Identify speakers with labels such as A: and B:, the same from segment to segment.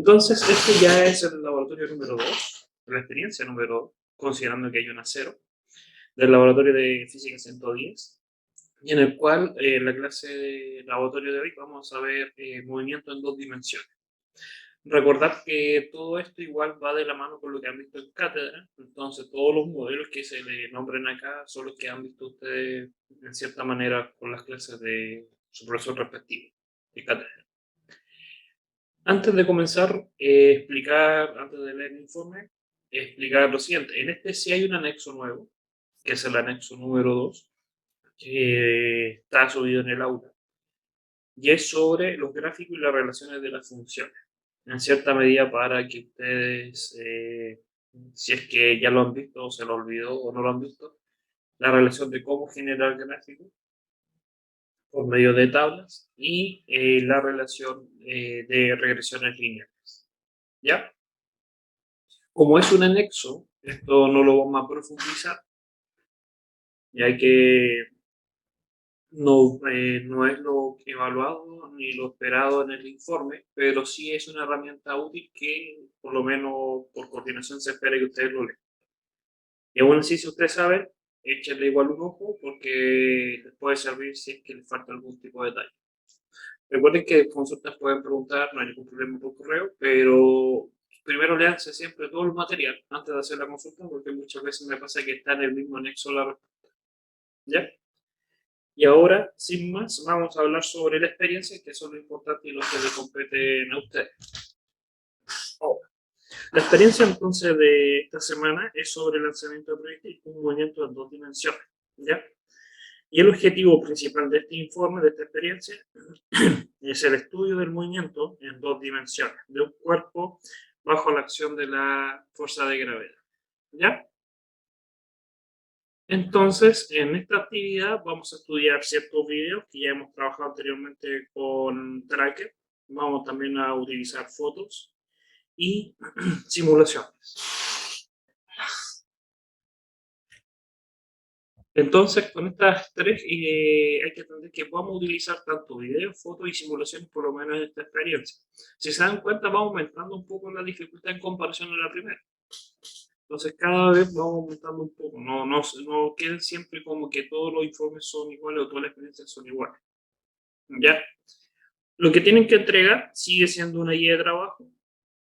A: Entonces, este ya es el laboratorio número 2, la experiencia número 2, considerando que hay una cero, del laboratorio de física 110, y en el cual en la clase de laboratorio de hoy vamos a ver movimiento en dos dimensiones. Recordad que todo esto igual va de la mano con lo que han visto en cátedra, entonces todos los modelos que se le nombren acá son los que han visto ustedes en cierta manera con las clases de su profesor respectivo de cátedra. Antes de comenzar, antes de leer el informe, explicar lo siguiente. En este sí hay un anexo nuevo, que es el anexo número 2, que está subido en el aula, y es sobre los gráficos y las relaciones de las funciones. En cierta medida para que ustedes, si es que ya lo han visto o se lo olvidó o no lo han visto, la relación de cómo generar gráficos por medio de tablas y la relación de regresiones lineales. ¿Ya? Como es un anexo, esto no lo vamos a profundizar, ya que no es lo evaluado ni lo esperado en el informe, pero sí es una herramienta útil que, por lo menos por coordinación, se espera que ustedes lo lean. Y aún así, si ustedes saben, échenle igual un ojo porque les puede servir si es que les falta algún tipo de detalle. Recuerden que consultas pueden preguntar, no hay ningún problema por correo, pero primero leanse siempre todo el material antes de hacer la consulta, porque muchas veces me pasa que está en el mismo anexo la respuesta. ¿Ya? Y ahora, sin más, vamos a hablar sobre la experiencia, que son lo importante y lo que le competen a ustedes. Ahora, la experiencia entonces de esta semana es sobre el lanzamiento de proyectil, un movimiento en dos dimensiones. ¿Ya? Y el objetivo principal de este informe, de esta experiencia, es el estudio del movimiento en dos dimensiones de un cuerpo bajo la acción de la fuerza de gravedad. ¿Ya? Entonces, en esta actividad vamos a estudiar ciertos videos que ya hemos trabajado anteriormente con Tracker. Vamos también a utilizar fotos y simulaciones. Entonces, con estas tres hay que entender que vamos a utilizar tanto videos, fotos y simulaciones, por lo menos en esta experiencia. Si se dan cuenta, va aumentando un poco la dificultad en comparación a la primera. Entonces, cada vez vamos aumentando un poco. No queden siempre como que todos los informes son iguales o todas las experiencias son iguales. ¿Ya? Lo que tienen que entregar sigue siendo una guía de trabajo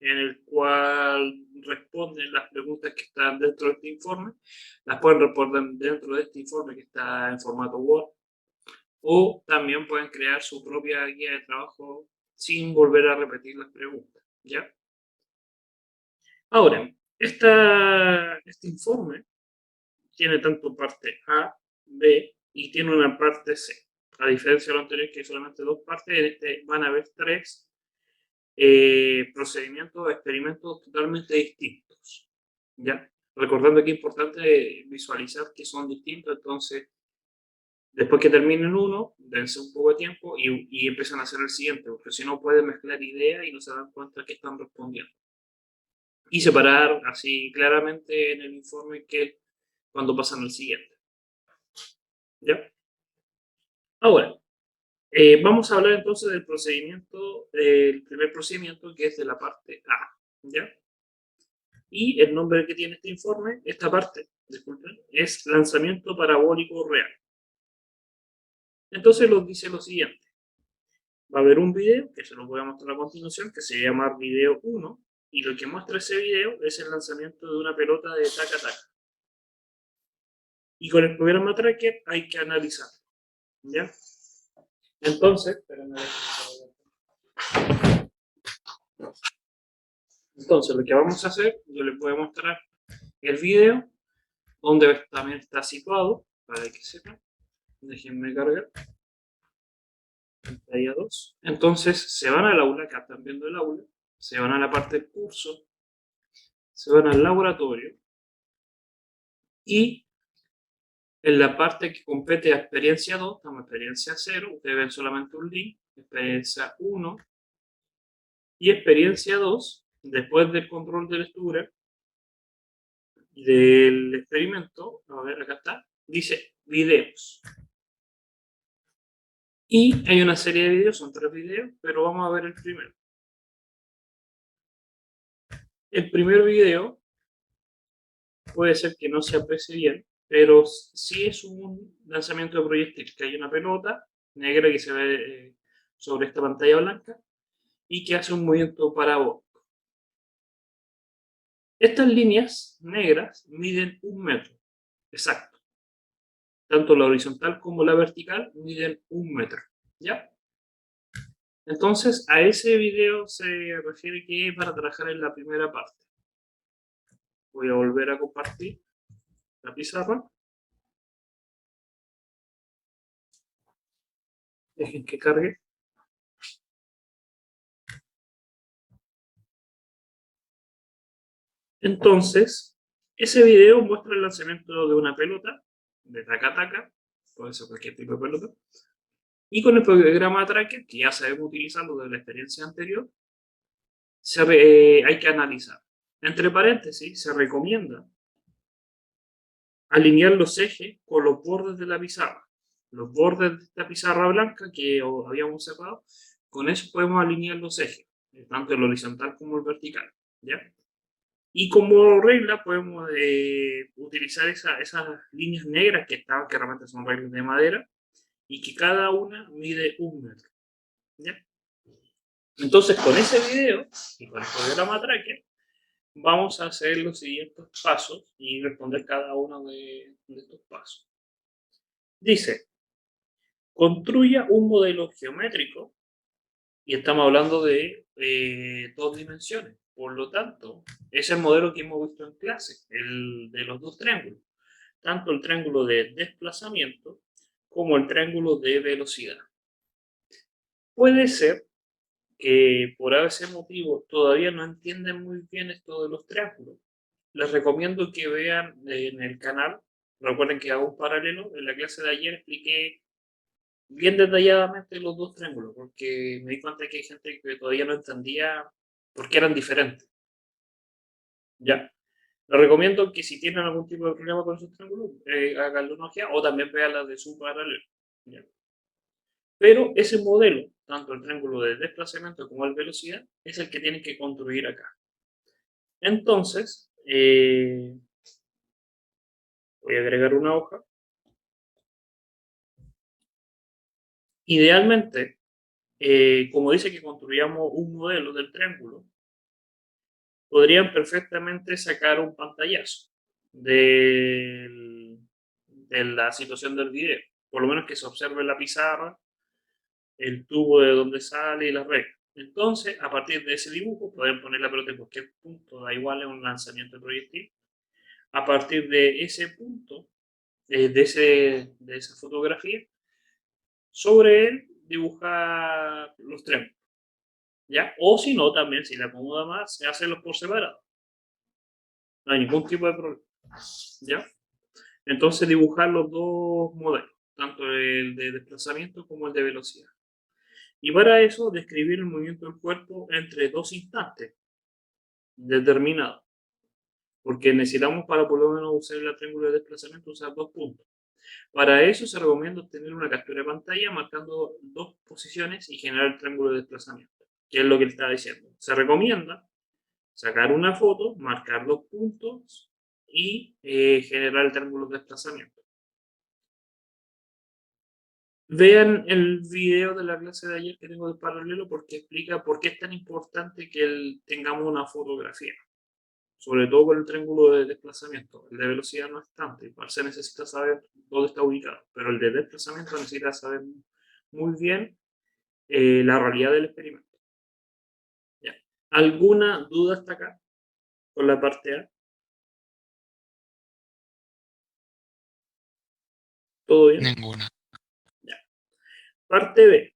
A: en el cual responden las preguntas que están dentro de este informe, las pueden responder dentro de este informe que está en formato Word, o también pueden crear su propia guía de trabajo sin volver a repetir las preguntas, ¿ya? Ahora, este informe tiene tanto parte A, B y tiene una parte C. A diferencia de lo anterior, que hay solamente dos partes, en este van a haber tres procedimientos, experimentos totalmente distintos. ¿Ya? Recordando que es importante visualizar que son distintos, entonces después que terminen uno, dense un poco de tiempo y empiezan a hacer el siguiente, porque si no pueden mezclar ideas y no se dan cuenta que están respondiendo. Y separar así claramente en el informe que cuando pasan al siguiente. ¿Ya? Ahora, vamos a hablar entonces del procedimiento, del primer procedimiento que es de la parte A. ¿Ya? Y el nombre que tiene este informe, esta parte, disculpen, es lanzamiento parabólico real. Entonces nos dice lo siguiente. Va a haber un video, que se lo voy a mostrar a continuación, que se llama video 1, y lo que muestra ese video es el lanzamiento de una pelota de taca-taca. Y con el programa Tracker hay que analizar. ¿Ya? Entonces, lo que vamos a hacer, yo les voy a mostrar el video, donde también está situado, para que sepan. Déjenme cargar. Pantalla 2. Entonces se van al aula, acá están viendo el aula, se van a la parte del curso, se van al laboratorio y en la parte que compete a experiencia 2, estamos en experiencia 0, ustedes ven solamente un link, experiencia 1 y experiencia 2, después del control de lectura del experimento, a ver, acá está, dice videos. Y hay una serie de videos, son 3 videos, pero vamos a ver el primero. El primer video puede ser que no se aprecie bien, pero sí es un lanzamiento de proyectil, que hay una pelota negra que se ve sobre esta pantalla blanca y que hace un movimiento parabólico. Estas líneas negras miden 1 metro, exacto. Tanto la horizontal como la vertical miden 1 metro, ¿ya? Entonces, a ese video se refiere que es para trabajar en la primera parte. Voy a volver a compartir la pizarra. Dejen que cargue. Entonces, ese video muestra el lanzamiento de una pelota, de taca-taca, puede ser cualquier tipo de pelota, y con el programa Tracker, que ya sabemos utilizarlo de la experiencia anterior, hay que analizar. Entre paréntesis, se recomienda alinear los ejes con los bordes de la pizarra. Los bordes de esta pizarra blanca que habíamos separado, con eso podemos alinear los ejes, tanto el horizontal como el vertical, ¿ya? Y como regla podemos utilizar esas líneas negras que estaban, que realmente son reglas de madera, y que cada una mide 1 metro, ¿ya? Entonces con ese video y con el programa Tracker vamos a hacer los siguientes pasos y responder cada uno de estos pasos. Dice, construya un modelo geométrico, y estamos hablando de 2 dimensiones. Por lo tanto, es el modelo que hemos visto en clase, el de los dos triángulos. Tanto el triángulo de desplazamiento como el triángulo de velocidad. Puede ser que por ese motivo todavía no entienden muy bien esto de los triángulos. Les recomiendo que vean en el canal. Recuerden que hago un paralelo. En la clase de ayer expliqué bien detalladamente los dos triángulos, porque me di cuenta que hay gente que todavía no entendía por qué eran diferentes. Ya. Les recomiendo que si tienen algún tipo de problema con esos triángulos, hagan una ojeada o también vean las de su paralelo. ¿Ya? Pero ese modelo, tanto el triángulo de desplazamiento como el de velocidad, es el que tienen que construir acá. Entonces, voy a agregar una hoja. Idealmente, como dice que construyamos un modelo del triángulo, podrían perfectamente sacar un pantallazo de la situación del video. Por lo menos que se observe la pizarra, el tubo de donde sale y las reglas. Entonces, a partir de ese dibujo, pueden poner la pelota en cualquier punto, da igual, es un lanzamiento de proyectil. A partir de ese punto, de esa fotografía, sobre él dibujar los triángulos, ¿ya? O si no, también, si le acomoda más, se hace los por separado. No hay ningún tipo de problema, ¿ya? Entonces, dibujar los dos modelos, tanto el de desplazamiento como el de velocidad. Y para eso, describir el movimiento del cuerpo entre dos instantes determinados. Porque necesitamos, para por lo menos usar el triángulo de desplazamiento, usar 2 puntos. Para eso se recomienda obtener una captura de pantalla marcando 2 posiciones y generar el triángulo de desplazamiento, que es lo que él está diciendo. Se recomienda sacar una foto, marcar 2 puntos y generar el triángulo de desplazamiento. Vean el video de la clase de ayer que tengo de paralelo, porque explica por qué es tan importante que tengamos una fotografía, sobre todo por el triángulo de desplazamiento. El de velocidad no es tanto, y para se necesita saber dónde está ubicado, pero el de desplazamiento necesita saber muy bien la realidad del experimento. ¿Ya? ¿Alguna duda hasta acá con la parte A? ¿Todo bien?
B: Ninguna.
A: Ya. Parte B.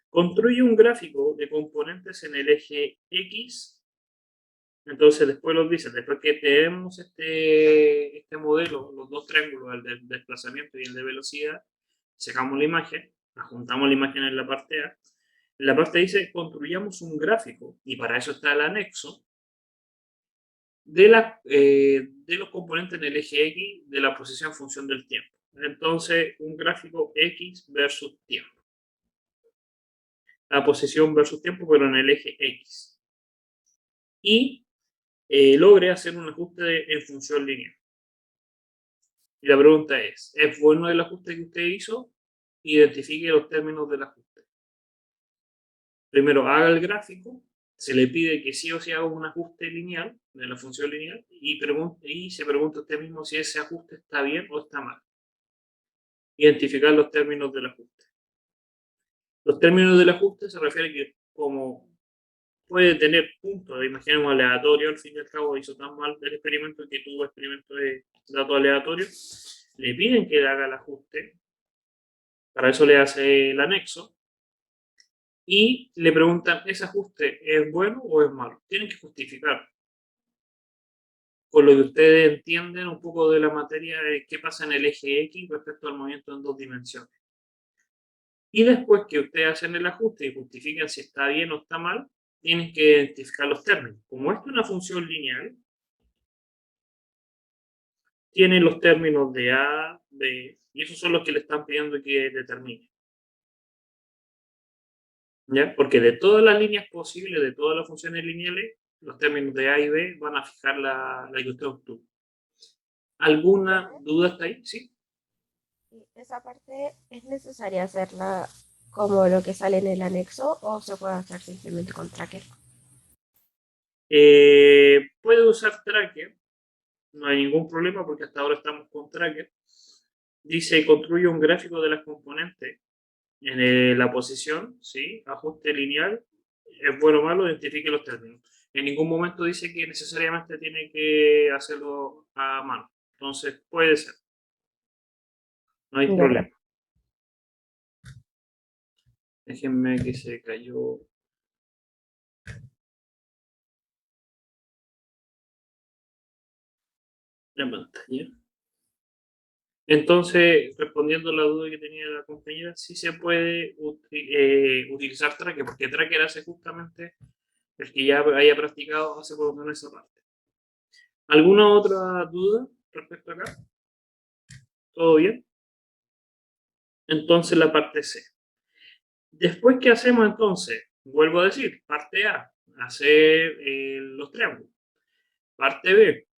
A: Construye un gráfico de componentes en el eje X. Entonces, después los dice, después que tenemos este modelo, los dos triángulos, el de desplazamiento y el de velocidad, sacamos la imagen, adjuntamos la imagen en la parte A. En la parte dice, construyamos un gráfico, y para eso está el anexo, de los componentes en el eje X de la posición en función del tiempo. Entonces, un gráfico X versus tiempo. La posición versus tiempo, pero en el eje X. Y logre hacer un ajuste en función lineal. Y la pregunta es bueno el ajuste que usted hizo? Identifique los términos del ajuste. Primero haga el gráfico, se le pide que sí o sí haga un ajuste lineal de la función lineal y se pregunta usted mismo si ese ajuste está bien o está mal. Identificar los términos del ajuste. Los términos del ajuste se refiere que como puede tener puntos, imaginemos aleatorio, al fin y al cabo hizo tan mal el experimento que tuvo experimento de datos aleatorios, le piden que haga el ajuste, para eso le hace el anexo, y le preguntan, ¿ese ajuste es bueno o es malo? Tienen que justificar, con lo que ustedes entienden un poco de la materia de qué pasa en el eje X respecto al movimiento en dos dimensiones. Y después que ustedes hacen el ajuste y justifican si está bien o está mal, tienen que identificar los términos. Como esto es una función lineal, tiene los términos de A, B, y esos son los que le están pidiendo que determine. ¿Ya? Porque de todas las líneas posibles, de todas las funciones lineales, los términos de A y B van a fijar la que usted obtuvo. ¿Alguna duda hasta ahí? ¿Sí?
B: ¿Y esa parte es necesaria hacerla como lo que sale en el anexo o se puede hacer simplemente con Tracker?
A: Puede usar Tracker, no hay ningún problema porque hasta ahora estamos con Tracker. Dice, construye un gráfico de las componentes en la posición, ¿sí? Ajuste lineal, es bueno o malo, identifique los términos. En ningún momento dice que necesariamente tiene que hacerlo a mano. Entonces, puede ser, no hay
B: Ya.
A: problema. Déjenme que se cayó la pantalla. Entonces, respondiendo a la duda que tenía la compañera, sí se puede utilizar Tracker, porque Tracker hace justamente el que ya haya practicado, hace por lo menos esa parte. ¿Alguna otra duda respecto a acá? ¿Todo bien? Entonces, la parte C. Después, ¿qué hacemos entonces? Vuelvo a decir, parte A, hacer los triángulos. Parte B,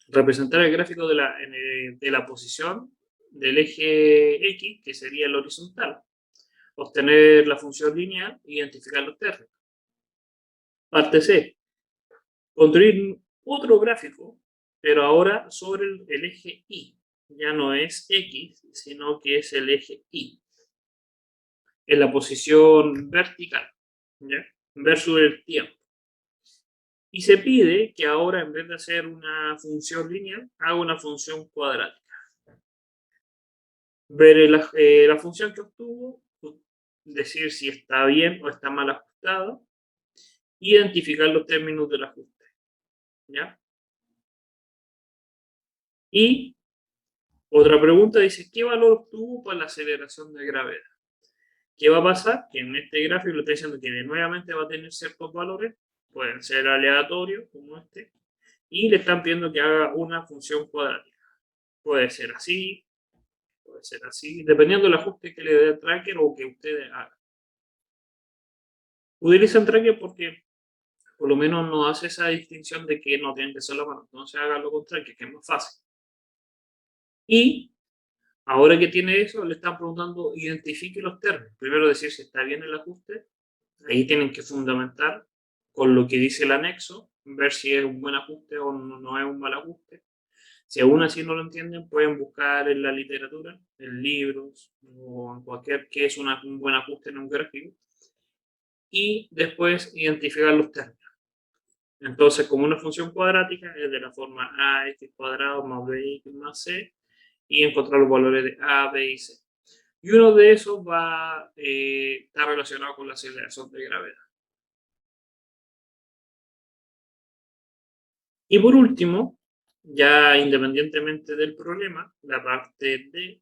A: representar el gráfico de la posición del eje X, que sería el horizontal. Obtener la función lineal e identificar los términos. Parte C, construir otro gráfico, pero ahora sobre el eje Y. Ya no es X, sino que es el eje Y. En la posición vertical, ¿ya? Versus el tiempo. Y se pide que ahora, en vez de hacer una función lineal, haga una función cuadrática. Ver la función que obtuvo, decir si está bien o está mal ajustado, identificar los términos del ajuste, ¿ya? Y otra pregunta dice, ¿qué valor obtuvo para la aceleración de gravedad? ¿Qué va a pasar? Que en este gráfico le está diciendo que nuevamente va a tener ciertos valores, pueden ser aleatorios, como este, y le están pidiendo que haga una función cuadrática. Puede ser así, puede ser así, dependiendo del ajuste que le dé el tracker o que ustedes hagan. Utilicen tracker porque por lo menos no hace esa distinción de que no tienen que ser la mano, entonces háganlo con tracker, que es más fácil. Y ahora que tiene eso, le están preguntando, identifique los términos. Primero decir si está bien el ajuste. Ahí tienen que fundamentar con lo que dice el anexo, ver si es un buen ajuste o no es un mal ajuste. Si aún así no lo entienden, pueden buscar en la literatura, en libros o en cualquier que es un buen ajuste en un gráfico y después identificar los términos. Entonces, como una función cuadrática es de la forma ax cuadrado más bx más c y encontrar los valores de a, b y c. Y uno de esos va a estar relacionado con la aceleración de gravedad. Y por último, ya independientemente del problema, la parte D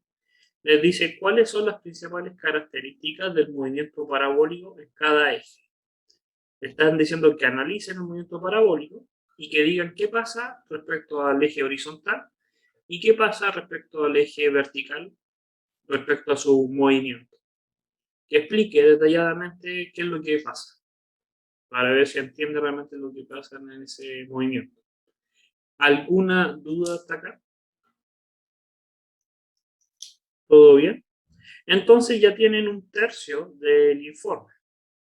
A: les dice cuáles son las principales características del movimiento parabólico en cada eje. Están diciendo que analicen el movimiento parabólico y que digan qué pasa respecto al eje horizontal y qué pasa respecto al eje vertical, respecto a su movimiento. Que explique detalladamente qué es lo que pasa. para ver si entiende realmente lo que pasa en ese movimiento. ¿Alguna duda hasta acá? ¿Todo bien? Entonces ya tienen un tercio del informe,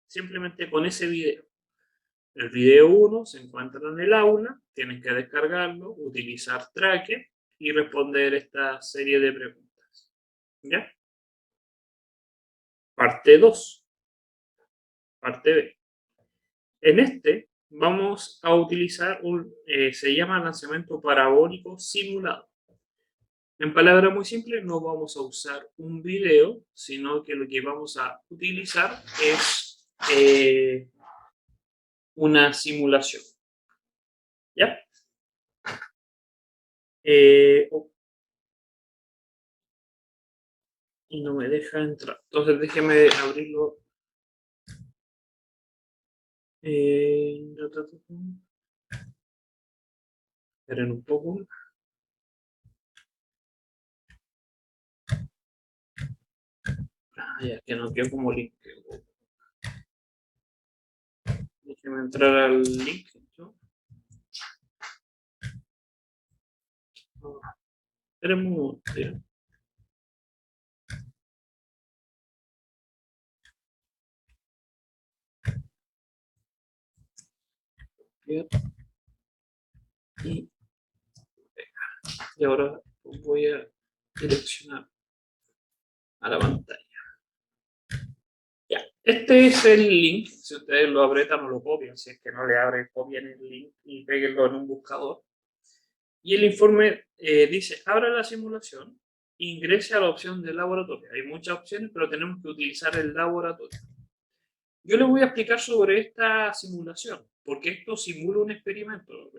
A: simplemente con ese video. El video 1 se encuentra en el aula, tienen que descargarlo, utilizar Tracker y responder esta serie de preguntas. ¿Ya? Parte 2, parte B. En este vamos a utilizar se llama lanzamiento parabólico simulado. En palabras muy simples, no vamos a usar un video, sino que lo que vamos a utilizar es una simulación. ¿Ya? Y no me deja entrar. Entonces déjeme abrirlo. Esperen un poco. Ya que no quedó como link. Déjeme entrar al link. ¿No? Esperen un momento. ¿Ya? Y ahora voy a direccionar a la pantalla. Ya, este es el link. Si ustedes lo apretan o lo copian, si es que no le abren, copian el link y peguenlo en un buscador. Y el informe dice, abra la simulación, ingrese a la opción de laboratorio. Hay muchas opciones, pero tenemos que utilizar el laboratorio. Yo les voy a explicar sobre esta simulación, porque esto simula un experimento.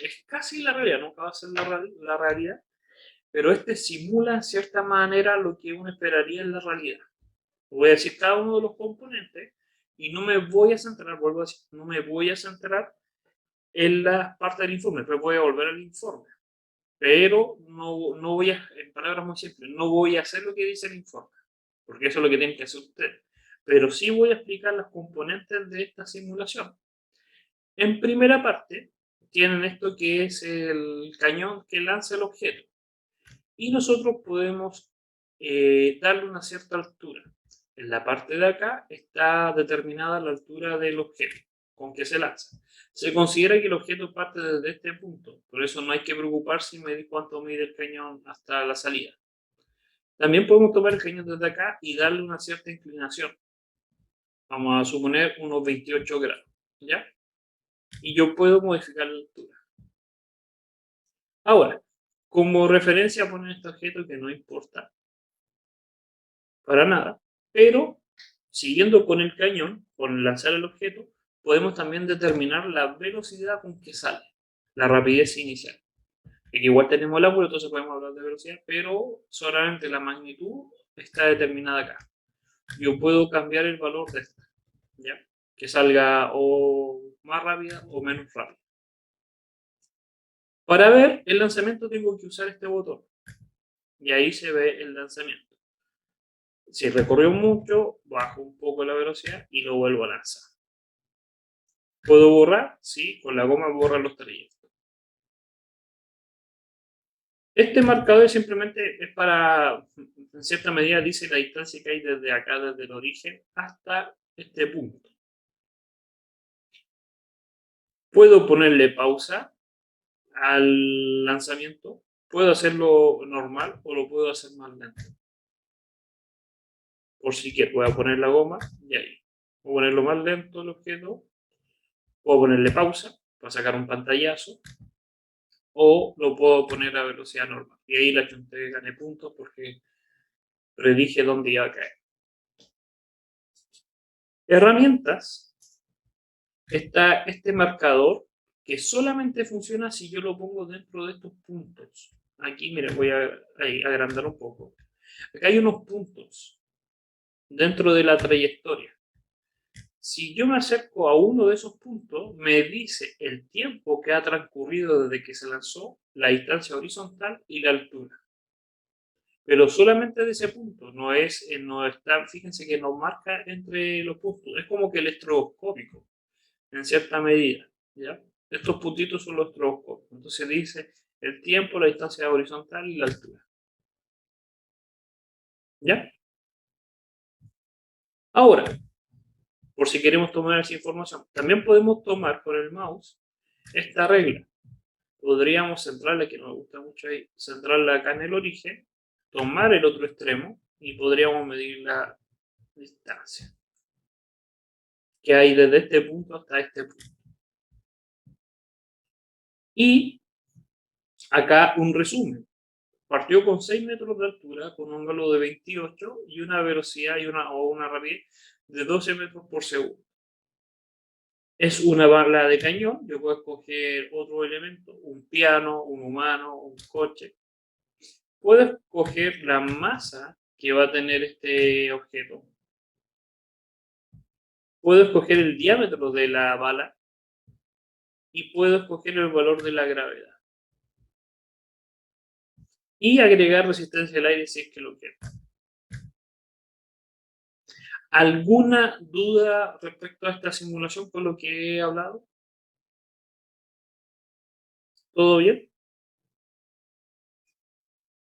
A: Es casi la realidad, nunca va a ser la realidad, pero este simula en cierta manera lo que uno esperaría en la realidad. Voy a decir cada uno de los componentes y no me voy a centrar, vuelvo a decir, no me voy a centrar en la parte del informe, después voy a volver al informe. Pero no voy a, en palabras muy simples, no voy a hacer lo que dice el informe, porque eso es lo que tienen que hacer ustedes. Pero sí voy a explicar las componentes de esta simulación. En primera parte, tienen esto que es el cañón que lanza el objeto. Y nosotros podemos darle una cierta altura. En la parte de acá está determinada la altura del objeto con que se lanza. Se considera que el objeto parte desde este punto, por eso no hay que preocuparse y medir cuánto mide el cañón hasta la salida. También podemos tomar el cañón desde acá y darle una cierta inclinación. Vamos a suponer unos 28 grados, ¿ya? Y yo puedo modificar la altura. Ahora, como referencia poner este objeto que no importa para nada, pero siguiendo con el cañón, con lanzar el objeto, podemos también determinar la velocidad con que sale, la rapidez inicial. Que igual tenemos el ángulo, entonces podemos hablar de velocidad, pero solamente la magnitud está determinada acá. Yo puedo cambiar el valor de esta, ¿ya? Que salga o más rápida o menos rápida. Para ver el lanzamiento tengo que usar este botón y ahí se ve el lanzamiento. Si recorrió mucho, bajo un poco la velocidad y lo vuelvo a lanzar. ¿Puedo borrar? Sí, con la goma borra los trayectos. Este marcador simplemente es para, en cierta medida, dice la distancia que hay desde acá, desde el origen, hasta este punto. Puedo ponerle pausa al lanzamiento, puedo hacerlo normal o lo puedo hacer más lento. Por si quiero, voy a poner la goma y ahí. Voy a ponerlo más lento el objeto, puedo ponerle pausa para sacar un pantallazo, o lo puedo poner a velocidad normal. Y ahí la gente gané puntos porque predije dónde iba a caer. Herramientas. Está este marcador que solamente funciona si yo lo pongo dentro de estos puntos. Aquí, miren, voy a agrandar un poco. Acá hay unos puntos dentro de la trayectoria. Si yo me acerco a uno de esos puntos, me dice el tiempo que ha transcurrido desde que se lanzó, la distancia horizontal y la altura. Pero solamente de ese punto, no está, fíjense que nos marca entre los puntos, es como que el estroboscópico. en cierta medida, ¿ya? Estos puntitos son los estroboscopios. Entonces dice el tiempo, la distancia horizontal y la altura, ¿ya? Ahora, por si queremos tomar esa información, también podemos tomar con el mouse esta regla. Podríamos centrarla, que nos gusta mucho ahí, centrarla acá en el origen, tomar el otro extremo y podríamos medir la distancia que hay desde este punto hasta este punto. Y acá un resumen. Partió con 6 metros de altura, con un ángulo de 28 y una velocidad o una rapidez de 12 metros por segundo. Es una bala de cañón, yo puedo escoger otro elemento, un piano, un humano, un coche. Puedo escoger la masa que va a tener este objeto. Puedo escoger el diámetro de la bala y puedo escoger el valor de la gravedad. Y agregar resistencia al aire si es que lo quiero. ¿Alguna duda respecto a esta simulación con lo que he hablado? ¿Todo bien?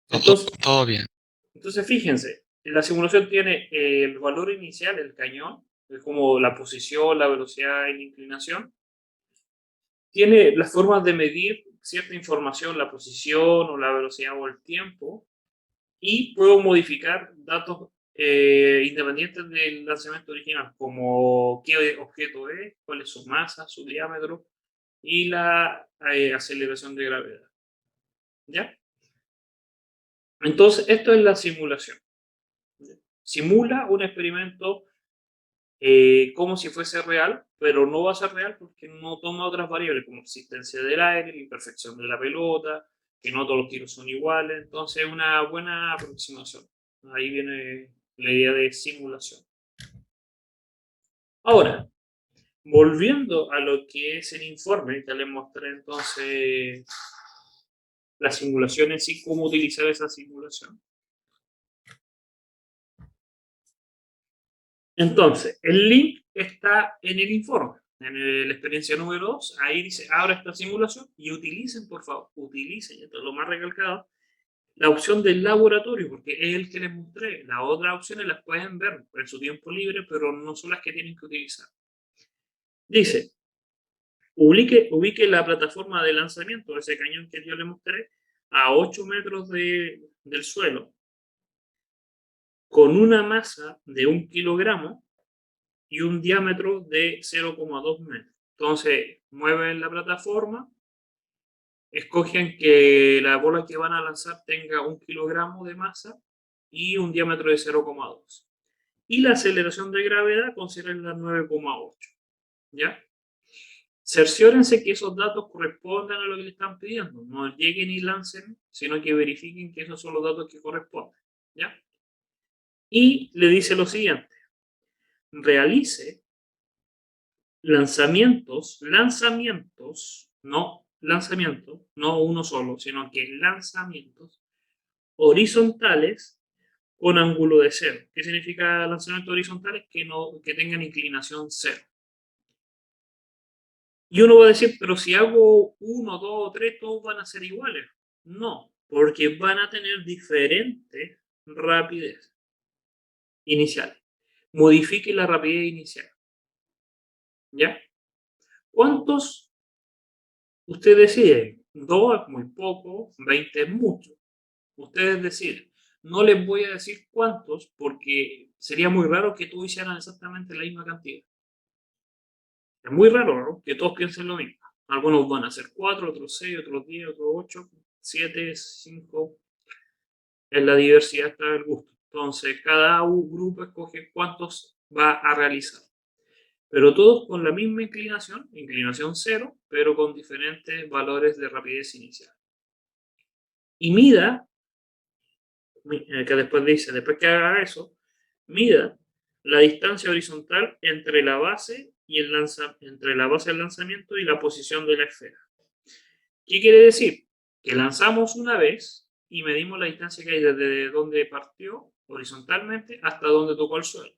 A: Entonces,
C: Todo bien.
A: entonces fíjense, la simulación tiene el valor inicial, el cañón, es como la posición, la velocidad y la inclinación. Tiene las formas de medir cierta información, la posición o la velocidad o el tiempo, y puedo modificar datos independientes del lanzamiento original, como qué objeto es, cuál es su masa, su diámetro y la aceleración de gravedad. ¿Ya? Entonces, esto es la simulación. Simula un experimento como si fuese real, pero no va a ser real porque no toma otras variables como existencia del aire, la imperfección de la pelota, que no todos los tiros son iguales. Entonces, una buena aproximación. Ahí viene la idea de simulación. Ahora, volviendo a lo que es el informe, ya les mostré entonces la simulación en sí, cómo utilizar esa simulación. Entonces, el link está en el informe, en la experiencia número 2. Ahí dice, abra esta simulación y utilicen, por favor, utilicen, esto es lo más recalcado, la opción del laboratorio, porque es el que les mostré. Las otras opciones las pueden ver en su tiempo libre, pero no son las que tienen que utilizar. Dice, ubique la plataforma de lanzamiento de ese cañón que yo le mostré a 8 metros del suelo, con una masa de 1 kilogramo y un diámetro de 0,2 metros. Entonces, mueven la plataforma, escogen que la bola que van a lanzar tenga 1 kilogramo de masa y un diámetro de 0,2. Y la aceleración de gravedad consideren la 9,8. ¿Ya? Cerciórense que esos datos correspondan a lo que le están pidiendo. No lleguen y lancen, sino que verifiquen que esos son los datos que corresponden. ¿Ya? Y le dice lo siguiente. Realice lanzamientos, no uno solo, sino que lanzamientos horizontales con ángulo de cero. ¿Qué significa lanzamientos horizontales? Que tengan inclinación cero. Y uno va a decir, pero si hago 1, 2 o 3, todos van a ser iguales. No, porque van a tener diferentes rapidez iniciales. Modifique la rapidez inicial. ¿Ya? ¿Cuántos usted decide? 2 es muy poco, 20 es mucho. Ustedes deciden. No les voy a decir cuántos porque sería muy raro que todos hicieran exactamente la misma cantidad. Es muy raro, ¿no? Que todos piensen lo mismo. Algunos van a hacer 4, otros 6, otros 10, otros 8, 7, 5. En la diversidad está el gusto. Entonces, cada grupo escoge cuántos va a realizar. Pero todos con la misma inclinación cero, pero con diferentes valores de rapidez inicial. Y mida, que después dice, después que haga eso, mida la distancia horizontal entre la base entre la base del lanzamiento y la posición de la esfera. ¿Qué quiere decir? Que lanzamos una vez y medimos la distancia que hay desde donde partió horizontalmente hasta donde tocó el suelo.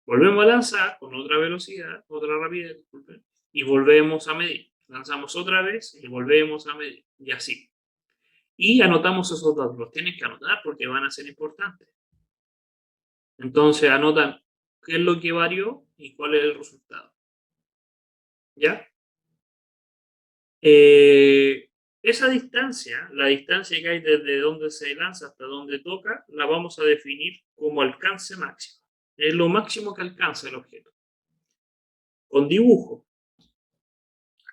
A: Volvemos a lanzar con otra velocidad, otra rapidez, disculpen, y volvemos a medir. Lanzamos otra vez y volvemos a medir, y así. Y anotamos esos datos, los tienen que anotar porque van a ser importantes. Entonces anotan qué es lo que varió y cuál es el resultado. ¿Ya? Esa distancia, la distancia que hay desde donde se lanza hasta donde toca, la vamos a definir como alcance máximo. Es lo máximo que alcanza el objeto. Con dibujo,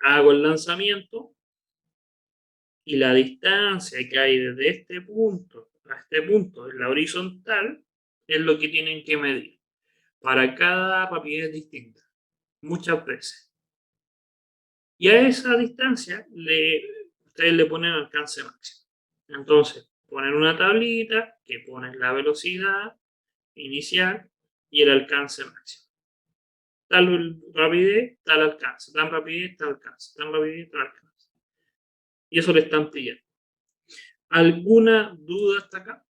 A: hago el lanzamiento y la distancia que hay desde este punto a este punto en la horizontal es lo que tienen que medir para cada rapidez distinta, muchas veces. Y a esa distancia ustedes le ponen alcance máximo. Entonces, ponen una tablita que pone la velocidad inicial y el alcance máximo. Tal rapidez, tal alcance, tan rapidez, tal alcance, tan rapidez, tal alcance. Y eso le están pidiendo. ¿Alguna duda hasta acá?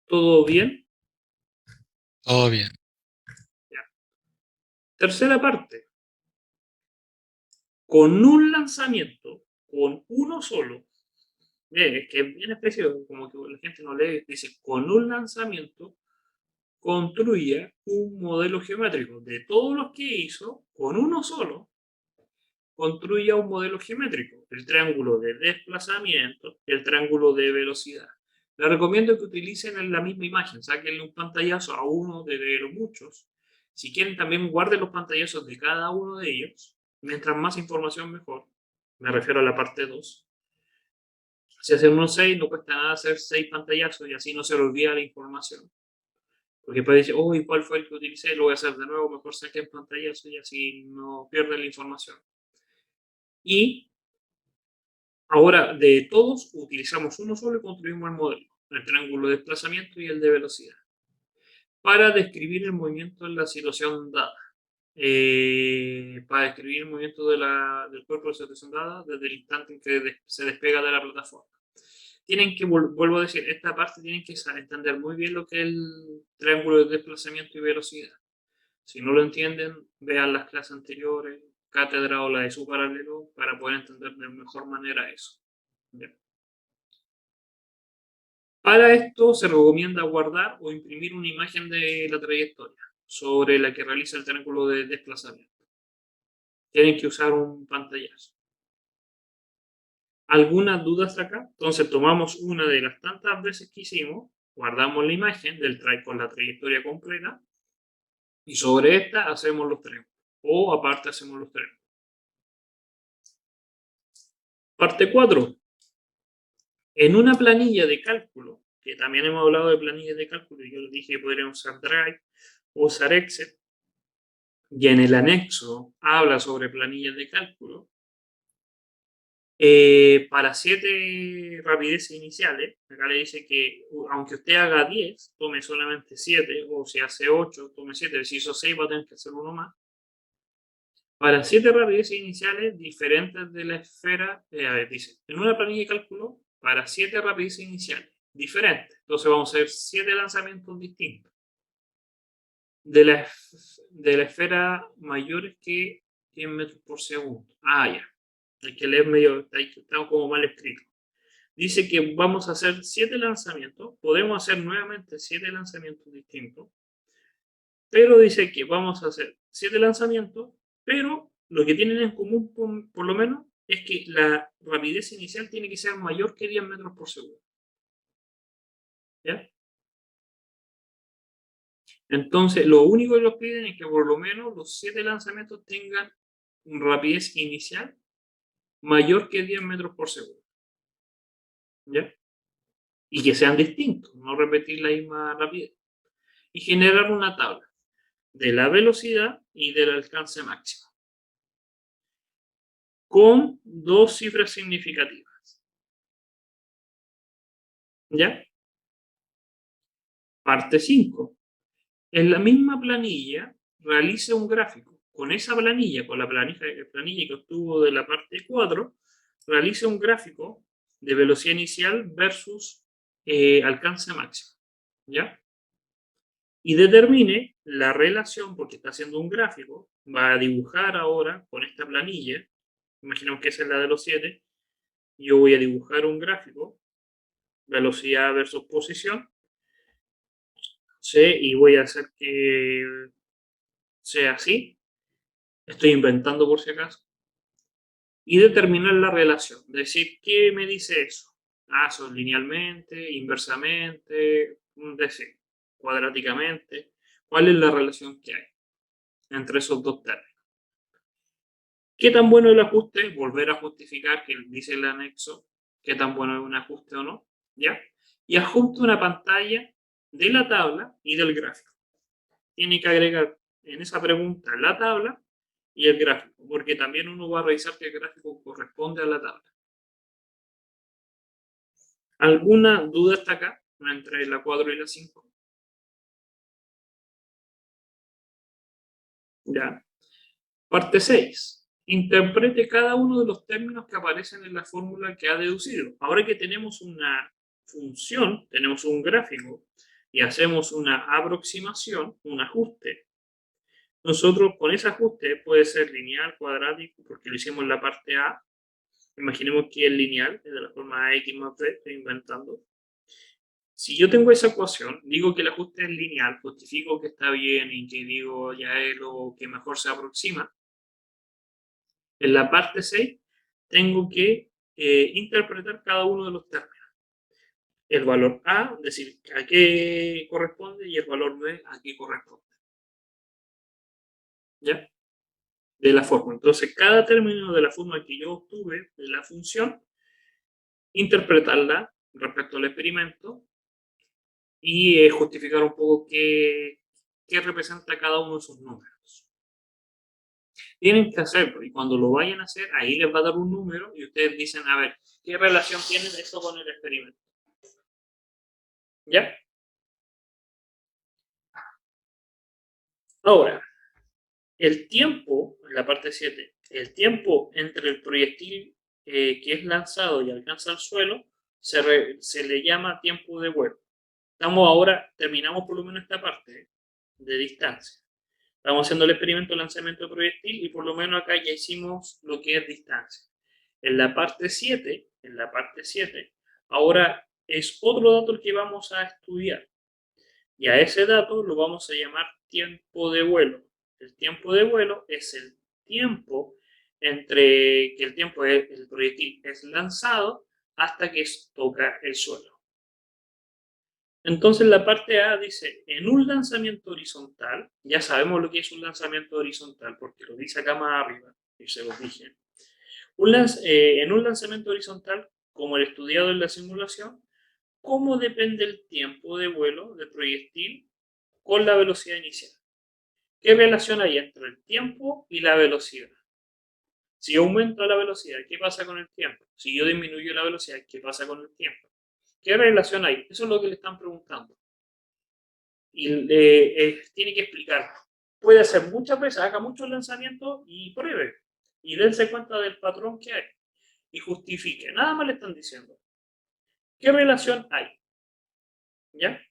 A: ¿Todo bien?
C: Todo bien.
A: Ya. Tercera parte. Con un lanzamiento, con uno solo, es que es bien específico, como que la gente no lee, dice, con un lanzamiento, construya un modelo geométrico. De todos los que hizo, con uno solo, construya un modelo geométrico. El triángulo de desplazamiento, el triángulo de velocidad. Les recomiendo que utilicen en la misma imagen, sáquenle un pantallazo a uno de los muchos. Si quieren, también guarden los pantallazos de cada uno de ellos. Mientras más información, mejor. Me refiero a la parte 2. Si hacen unos 6, no cuesta nada hacer 6 pantallazos y así no se le olvida la información. Porque después dice, uy, ¿cuál fue el que utilicé? Lo voy a hacer de nuevo, mejor saqué en pantallazo y así no pierden la información. Y ahora, de todos, utilizamos uno solo y construimos el modelo, el triángulo de desplazamiento y el de velocidad, para describir el movimiento en la situación dada. Para describir el movimiento del cuerpo de situación dada desde el instante en que se despega de la plataforma. Tienen que, vuelvo a decir, esta parte tienen que entender muy bien lo que es el triángulo de desplazamiento y velocidad. Si no lo entienden, vean las clases anteriores, cátedra o la de su paralelo, para poder entender de mejor manera eso. Bien. Para esto se recomienda guardar o imprimir una imagen de la trayectoria sobre la que realiza el triángulo de desplazamiento. Tienen que usar un pantallazo. ¿Algunas dudas acá? Entonces tomamos una de las tantas veces que hicimos, guardamos la imagen con la trayectoria completa y sobre esta hacemos los triángulos. O aparte hacemos los triángulos. Parte 4. En una planilla de cálculo, que también hemos hablado de planillas de cálculo, y yo les dije que podríamos usar Drive o usar Excel, y en el anexo habla sobre planillas de cálculo, para 7 rapideces iniciales, acá le dice que aunque usted haga 10, tome solamente 7, o si hace 8, tome 7, si hizo 6 va a tener que hacer uno más. Para 7 rapideces iniciales diferentes de la esfera, a ver, dice, en una planilla de cálculo, para 7 rapideces iniciales diferentes. Entonces vamos a hacer 7 lanzamientos distintos de la esfera mayores que 100 metros por segundo. Ah, ya. Hay que leer medio, está como mal escrito. Dice que vamos a hacer 7 lanzamientos. Podemos hacer nuevamente 7 lanzamientos distintos. Pero dice que vamos a hacer 7 lanzamientos, pero lo que tienen en común, por lo menos, es que la rapidez inicial tiene que ser mayor que 10 metros por segundo. ¿Ya? Entonces, lo único que nos piden es que por lo menos los 7 lanzamientos tengan una rapidez inicial mayor que 10 metros por segundo. ¿Ya? Y que sean distintos, no repetir la misma rapidez. Y generar una tabla de la velocidad y del alcance máximo, con 2 cifras significativas. ¿Ya? Parte 5. En la misma planilla, realice un gráfico. Con esa planilla, con la planilla que obtuvo de la parte 4, realice un gráfico de velocidad inicial versus alcance máximo. ¿Ya? y determine la relación, porque está haciendo un gráfico, va a dibujar ahora con esta planilla, imaginemos que esa es la de los 7, yo voy a dibujar un gráfico, velocidad versus posición, ¿sí? Y voy a hacer que sea así, estoy inventando por si acaso, y determinar la relación, decir, ¿qué me dice eso? Ah, son linealmente, inversamente, decir, cuadráticamente, ¿cuál es la relación que hay entre esos dos términos? ¿Qué tan bueno es el ajuste? Volver a justificar que dice el anexo, qué tan bueno es un ajuste o no, ¿ya? Y ajuste una pantalla de la tabla y del gráfico. Tiene que agregar en esa pregunta la tabla y el gráfico, porque también uno va a revisar que el gráfico corresponde a la tabla. ¿Alguna duda hasta acá entre la 4 y la 5? Ya. Parte 6. Interprete cada uno de los términos que aparecen en la fórmula que ha deducido. Ahora que tenemos una función, tenemos un gráfico y hacemos una aproximación, un ajuste, nosotros con ese ajuste puede ser lineal, cuadrático, porque lo hicimos en la parte A. Imaginemos que es lineal, es de la forma X más B, estoy inventando. Si yo tengo esa ecuación, digo que el ajuste es lineal, justifico que está bien y que digo ya es lo que mejor se aproxima. En la parte 6 tengo que interpretar cada uno de los términos. El valor A, decir a qué corresponde, y el valor B a qué corresponde. ¿Ya? De la fórmula. Entonces, cada término de la fórmula que yo obtuve de la función, interpretarla respecto al experimento y justificar un poco qué representa cada uno de esos números. Tienen que hacerlo y cuando lo vayan a hacer, ahí les va a dar un número y ustedes dicen, a ver, ¿qué relación tiene esto con el experimento? ¿Ya? Ahora, el tiempo, en la parte 7, el tiempo entre el proyectil que es lanzado y alcanza el suelo, se le llama tiempo de vuelo. Estamos ahora, terminamos por lo menos esta parte de distancia. Estamos haciendo el experimento de lanzamiento de proyectil y por lo menos acá ya hicimos lo que es distancia. En la parte 7, ahora es otro dato el que vamos a estudiar. Y a ese dato lo vamos a llamar tiempo de vuelo. El tiempo de vuelo es el tiempo entre que el proyectil es lanzado hasta que toca el suelo. Entonces la parte A dice, en un lanzamiento horizontal, ya sabemos lo que es un lanzamiento horizontal, porque lo dice acá más arriba, y se los dije. En un lanzamiento horizontal, como el estudiado en la simulación, ¿cómo depende el tiempo de vuelo del proyectil con la velocidad inicial? ¿Qué relación hay entre el tiempo y la velocidad? Si yo aumento la velocidad, ¿qué pasa con el tiempo? Si yo disminuyo la velocidad, ¿qué pasa con el tiempo? ¿Qué relación hay? Eso es lo que le están preguntando. Y tiene que explicar. Puede hacer muchas veces, haga muchos lanzamientos y pruebe. Y dense cuenta del patrón que hay. Y justifique. Nada más le están diciendo. ¿Qué relación hay? ¿Ya?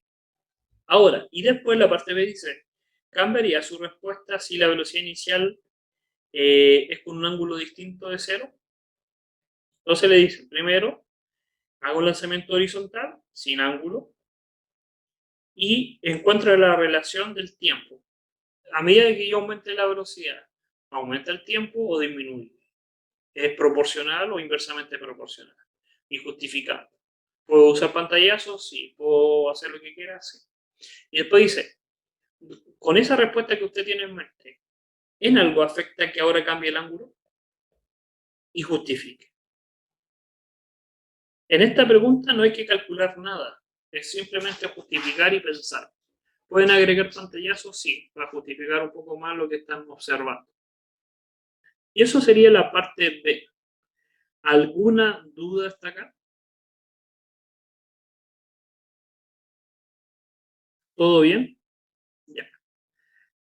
A: Ahora, y después la parte B dice, cambiaría su respuesta si la velocidad inicial es con un ángulo distinto de cero. Entonces le dice, primero, hago un lanzamiento horizontal, sin ángulo, y encuentra la relación del tiempo. A medida que yo aumente la velocidad, ¿aumenta el tiempo o disminuye? ¿Es proporcional o inversamente proporcional? Y justificando. ¿Puedo usar pantallazos? Sí. ¿Puedo hacer lo que quiera? Sí. Y después dice, con esa respuesta que usted tiene en mente, ¿en algo afecta que ahora cambie el ángulo? Y justifique. En esta pregunta no hay que calcular nada, es simplemente justificar y pensar. ¿Pueden agregar pantallazos? Sí, para justificar un poco más lo que están observando. Y eso sería la parte B. ¿Alguna duda hasta acá? ¿Todo bien? Ya.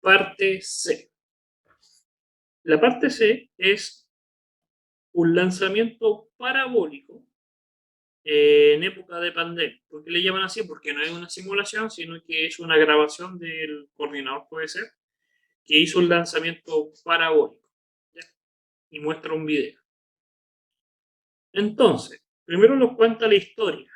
A: Parte C. La parte C es un lanzamiento parabólico en época de pandemia. ¿Por qué le llaman así? Porque no es una simulación, sino que es una grabación del coordinador, puede ser, que hizo un lanzamiento parabólico, ¿ya? Y muestra un video. Entonces, primero nos cuenta la historia.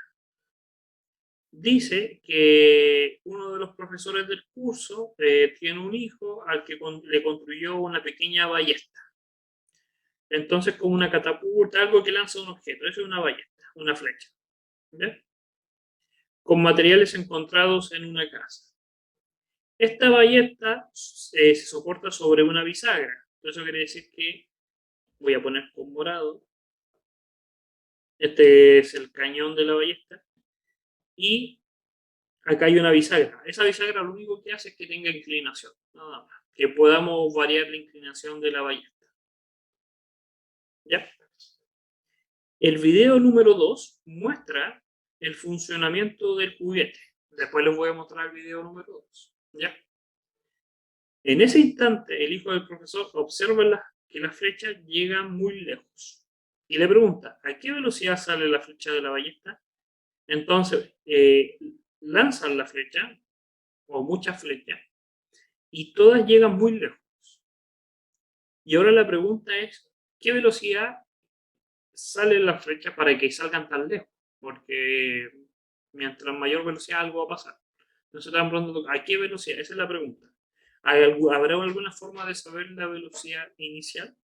A: Dice que uno de los profesores del curso tiene un hijo al que le construyó una pequeña ballesta. Entonces, como una catapulta, algo que lanza un objeto. Eso es una ballesta, una flecha. ¿Ya? Con materiales encontrados en una casa. Esta ballesta se soporta sobre una bisagra. Eso quiere decir que, voy a poner con morado, este es el cañón de la ballesta, y acá hay una bisagra. Esa bisagra lo único que hace es que tenga inclinación, nada más. Que podamos variar la inclinación de la ballesta. ¿Ya? El video número 2 muestra el funcionamiento del juguete. Después les voy a mostrar el video número 2. ¿Ya? En ese instante, el hijo del profesor observa que la flecha llega muy lejos y le pregunta, ¿a qué velocidad sale la flecha de la ballesta? Entonces, lanzan la flecha, o muchas flechas, y todas llegan muy lejos. Y ahora la pregunta es, ¿qué velocidad sale la flecha para que salgan tan lejos? Porque mientras mayor velocidad algo va a pasar. Entonces están preguntando, ¿a qué velocidad? Esa es la pregunta. ¿Habrá alguna forma de saber la velocidad inicial?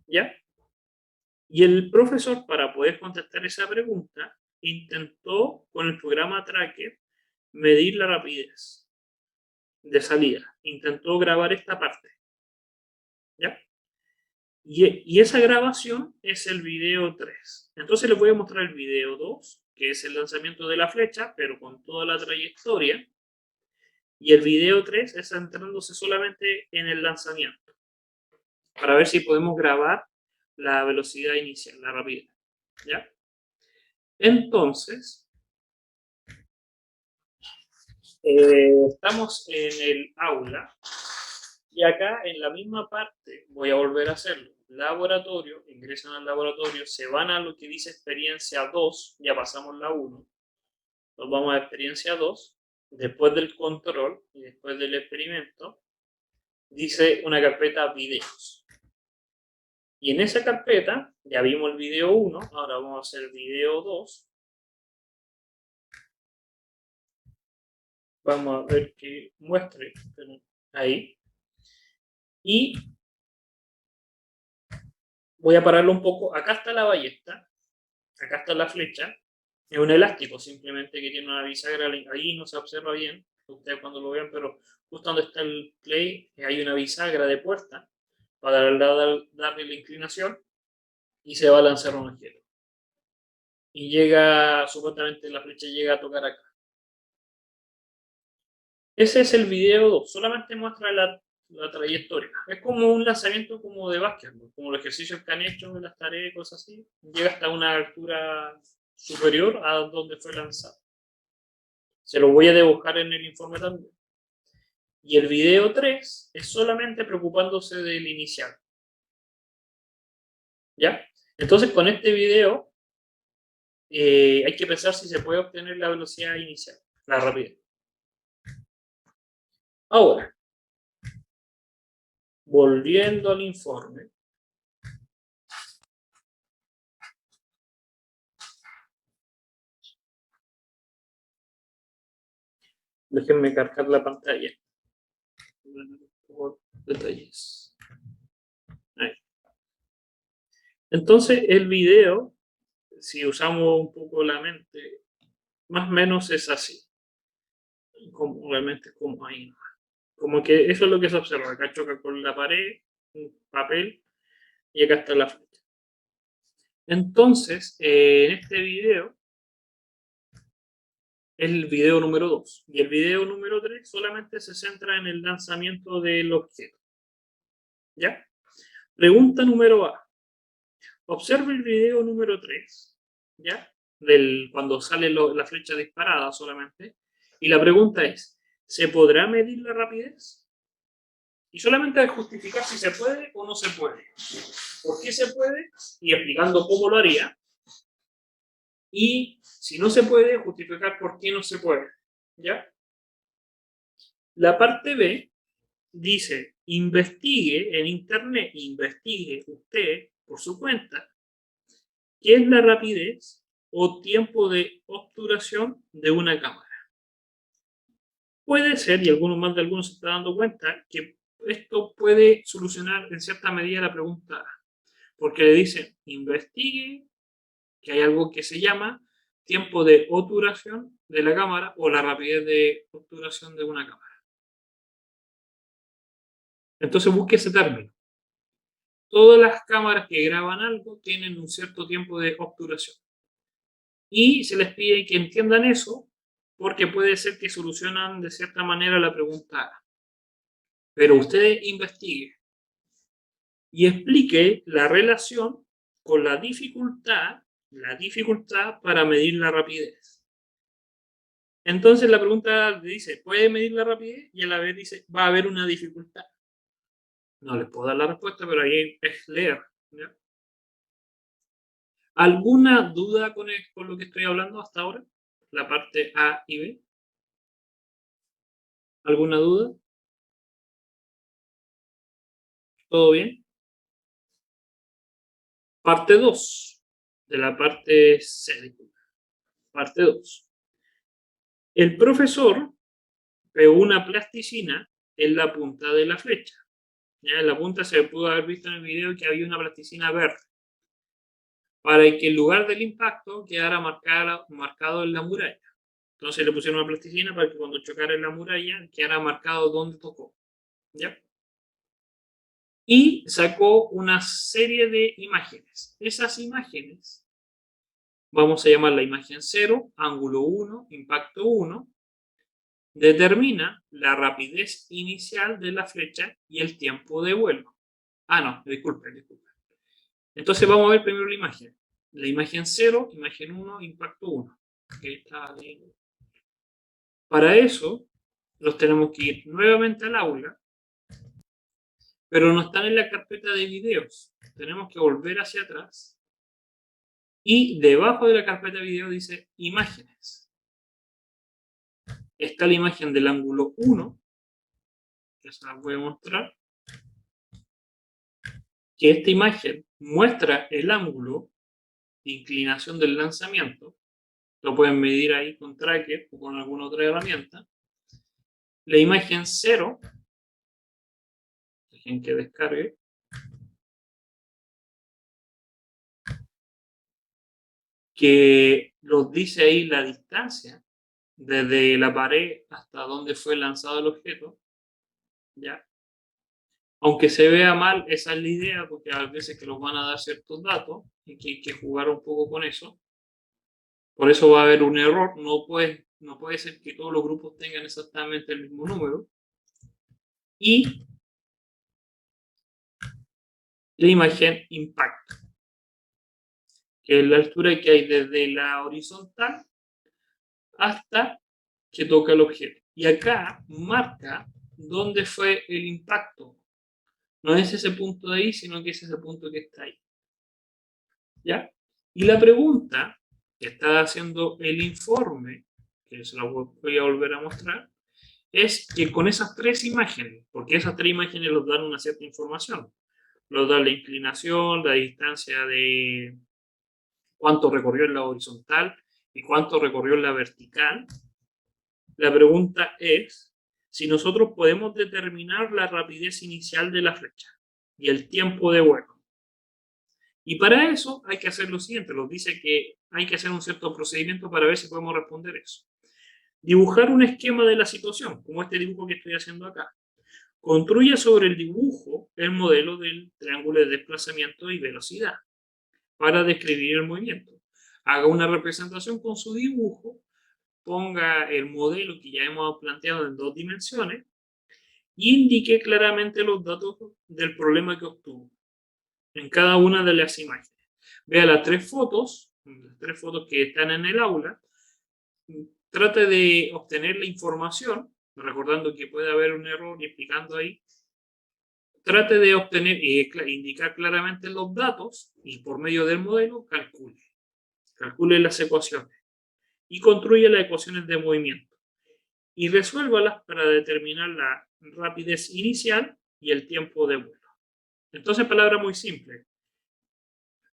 A: ¿Ya? Y el profesor, para poder contestar esa pregunta, intentó con el programa Tracker medir la rapidez de salida. Intentó grabar esta parte. ¿Ya? Y esa grabación es el video 3. Entonces les voy a mostrar el video 2, que es el lanzamiento de la flecha, pero con toda la trayectoria. Y el video 3 es centrándose solamente en el lanzamiento, para ver si podemos grabar la velocidad inicial, la rapidez. ¿Ya? Entonces, estamos en el aula y acá en la misma parte voy a volver a hacerlo. Laboratorio, ingresan al laboratorio, se van a lo que dice experiencia 2, ya pasamos la 1, nos vamos a experiencia 2, después del control y después del experimento, dice una carpeta videos. Y en esa carpeta, ya vimos el video 1, ahora vamos a hacer el video 2. Vamos a ver que muestre ahí. Y voy a pararlo un poco. Acá está la ballesta, acá está la flecha. Es un elástico simplemente que tiene una bisagra. Ahí no se observa bien, ustedes cuando lo vean, pero justo donde está el play hay una bisagra de puerta para darle la inclinación y se va a lanzar un objeto. Y llega, supuestamente la flecha llega a tocar acá. Ese es el video 2, solamente muestra la trayectoria. Es como un lanzamiento como de básquetbol, como los ejercicios que han hecho, las tareas, cosas así. Llega hasta una altura superior a donde fue lanzado. Se lo voy a dibujar en el informe también. Y el video 3 es solamente preocupándose del inicial. ¿Ya? Entonces con este video hay que pensar si se puede obtener la velocidad inicial, la rapidez. Ahora, volviendo al informe, déjenme cargar la pantalla. Por detalles. Ahí. Entonces, el video, si usamos un poco la mente, más o menos es así. Como, realmente como ahí. Como que eso es lo que se observa. Acá choca con la pared, un papel, y acá está la flecha. Entonces, en este video, el video número 2 y el video número 3 solamente se centra en el lanzamiento del objeto. ¿Ya? Pregunta número A. Observe el video número 3, ¿ya? Cuando sale la flecha disparada solamente. Y la pregunta es, ¿se podrá medir la rapidez? Y solamente hay que justificar si se puede o no se puede. ¿Por qué se puede? Y explicando cómo lo haría. Y si no se puede, justificar por qué no se puede. ¿Ya? La parte B dice, investigue en internet, investigue usted por su cuenta, qué es la rapidez o tiempo de obturación de una cámara. Puede ser, y algunos se están dando cuenta, que esto puede solucionar en cierta medida la pregunta A, porque le dicen, investigue que hay algo que se llama tiempo de obturación de la cámara o la rapidez de obturación de una cámara. Entonces busque ese término. Todas las cámaras que graban algo tienen un cierto tiempo de obturación. Y se les pide que entiendan eso porque puede ser que solucionan de cierta manera la pregunta A. Pero usted investigue y explique la relación con la dificultad para medir la rapidez. Entonces la pregunta dice, ¿puede medir la rapidez? Y a la vez dice, va a haber una dificultad. No les puedo dar la respuesta, pero ahí es leer. ¿Ya? ¿Alguna duda con lo que estoy hablando hasta ahora? La parte A y B. ¿Alguna duda? ¿Todo bien? Parte 2 de la parte C. Parte 2. El profesor pegó una plasticina en la punta de la flecha. ¿Ya? En la punta se pudo haber visto en el video que había una plasticina verde, para que el lugar del impacto quedara marcado en la muralla. Entonces le pusieron una plasticina para que cuando chocara en la muralla quedara marcado dónde tocó. ¿Ya? Y sacó una serie de imágenes. Esas imágenes, vamos a llamar la imagen 0, ángulo 1, impacto 1, determina la rapidez inicial de la flecha y el tiempo de vuelo. Ah, no, disculpe. Entonces vamos a ver primero la imagen. La imagen 0, imagen 1, impacto 1. Para eso, los tenemos que ir nuevamente al aula, pero no están en la carpeta de videos. Tenemos que volver hacia atrás. Y debajo de la carpeta de video dice imágenes. Está la imagen del ángulo 1, que se la voy a mostrar. Que esta imagen muestra el ángulo de inclinación del lanzamiento. Lo pueden medir ahí con tracker o con alguna otra herramienta. La imagen 0, dejen que descargue, que nos dice ahí la distancia desde la pared hasta donde fue lanzado el objeto. ¿Ya? Aunque se vea mal, esa es la idea, porque a veces que nos van a dar ciertos datos y que hay que jugar un poco con eso. Por eso va a haber un error. No puede ser que todos los grupos tengan exactamente el mismo número. Y la imagen impacto, que es la altura que hay desde la horizontal hasta que toca el objeto. Y acá marca dónde fue el impacto. No es ese punto de ahí, sino que es ese punto que está ahí. ¿Ya? Y la pregunta que está haciendo el informe, que se la voy a volver a mostrar, es que con esas tres imágenes, porque esas tres imágenes nos dan una cierta información, nos dan la inclinación, la distancia de cuánto recorrió en la horizontal y cuánto recorrió en la vertical. La pregunta es si nosotros podemos determinar la rapidez inicial de la flecha y el tiempo de vuelo. Y para eso hay que hacer lo siguiente, nos dice que hay que hacer un cierto procedimiento para ver si podemos responder eso. Dibujar un esquema de la situación, como este dibujo que estoy haciendo acá. Construya sobre el dibujo el modelo del triángulo de desplazamiento y velocidad para describir el movimiento. Haga una representación con su dibujo, ponga el modelo que ya hemos planteado en 2 dimensiones y indique claramente los datos del problema que obtuvo en cada una de las imágenes. Vea las 3 fotos que están en el aula, trate de obtener la información, recordando que puede haber un error y explicando ahí, trate de obtener e indicar claramente los datos y por medio del modelo calcule. calcule las ecuaciones y construya las ecuaciones de movimiento y resuélvalas para determinar la rapidez inicial y el tiempo de vuelo. Entonces, palabra muy simple.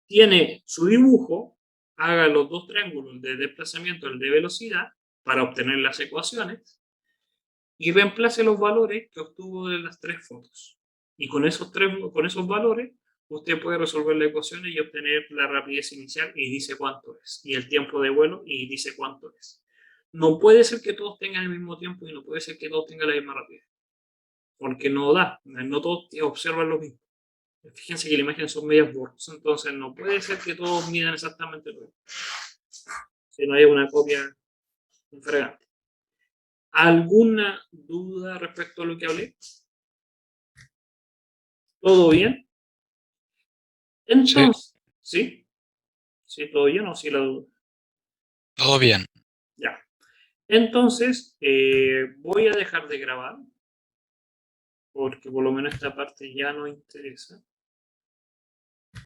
A: Tiene su dibujo, haga los dos triángulos de desplazamiento y el de velocidad para obtener las ecuaciones y reemplace los valores que obtuvo de las tres fotos. Y con esos valores, usted puede resolver las ecuaciones y obtener la rapidez inicial y dice cuánto es, y el tiempo de vuelo y dice cuánto es. No puede ser que todos tengan el mismo tiempo y no puede ser que todos tengan la misma rapidez, porque no da, no todos observan lo mismo. Fíjense que la imagen son medias borrosas, entonces no puede ser que todos midan exactamente lo mismo. Si no hay una copia infragante. ¿Alguna duda respecto a lo que hablé? ¿Todo bien? Entonces, ¿sí? ¿Sí? ¿Todo bien o sí la duda?
C: Todo bien.
A: Ya. Entonces, voy a dejar de grabar, porque por lo menos esta parte ya no interesa.